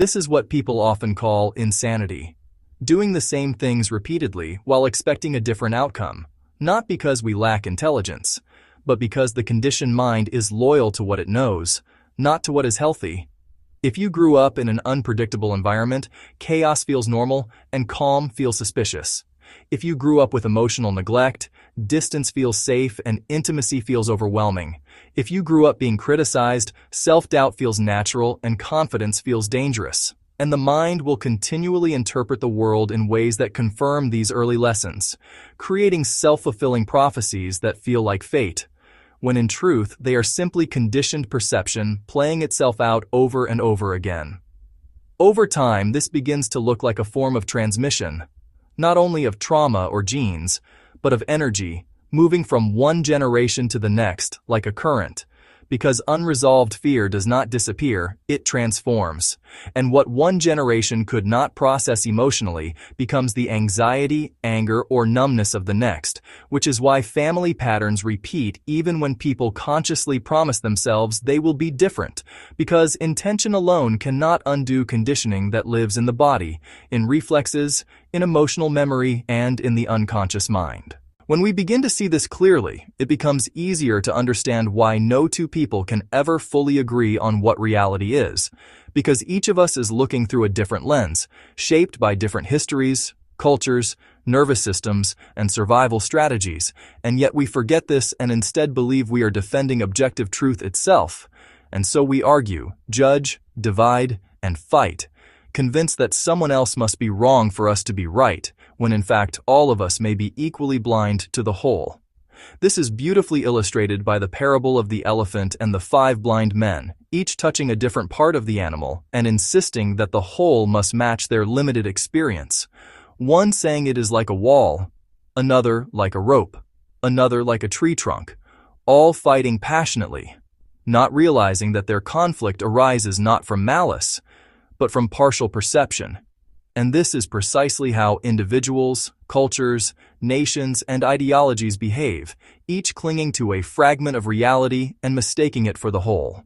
This is what people often call insanity. Doing the same things repeatedly while expecting a different outcome, not because we lack intelligence, but because the conditioned mind is loyal to what it knows, not to what is healthy. If you grew up in an unpredictable environment, chaos feels normal and calm feels suspicious. If you grew up with emotional neglect, distance feels safe and intimacy feels overwhelming. If you grew up being criticized, self-doubt feels natural and confidence feels dangerous. And the mind will continually interpret the world in ways that confirm these early lessons, creating self-fulfilling prophecies that feel like fate, when in truth they are simply conditioned perception playing itself out over and over again. Over time, this begins to look like a form of transmission, not only of trauma or genes, but of energy, moving from one generation to the next like a current. Because unresolved fear does not disappear, it transforms. And what one generation could not process emotionally becomes the anxiety, anger, or numbness of the next, which is why family patterns repeat even when people consciously promise themselves they will be different, because intention alone cannot undo conditioning that lives in the body, in reflexes, in emotional memory, and in the unconscious mind. When we begin to see this clearly, it becomes easier to understand why no two people can ever fully agree on what reality is, because each of us is looking through a different lens, shaped by different histories, cultures, nervous systems, and survival strategies, and yet we forget this and instead believe we are defending objective truth itself. And so we argue, judge, divide, and fight, convinced that someone else must be wrong for us to be right, when in fact all of us may be equally blind to the whole. This is beautifully illustrated by the parable of the elephant and the 5 blind men, each touching a different part of the animal and insisting that the whole must match their limited experience. One saying it is like a wall, another like a rope, another like a tree trunk, all fighting passionately, not realizing that their conflict arises not from malice, but from partial perception. And this is precisely how individuals, cultures, nations, and ideologies behave, each clinging to a fragment of reality and mistaking it for the whole.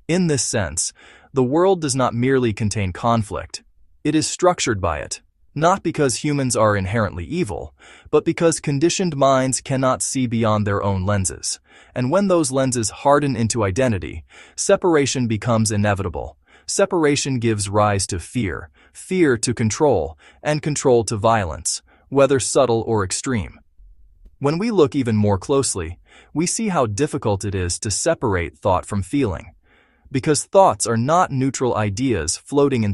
In this sense, the world does not merely contain conflict. It is structured by it, not because humans are inherently evil, but because conditioned minds cannot see beyond their own lenses. And when those lenses harden into identity, separation becomes inevitable. Separation gives rise to fear, fear to control, and control to violence, whether subtle or extreme. When we look even more closely, we see how difficult it is to separate thought from feeling, because thoughts are not neutral ideas floating in space.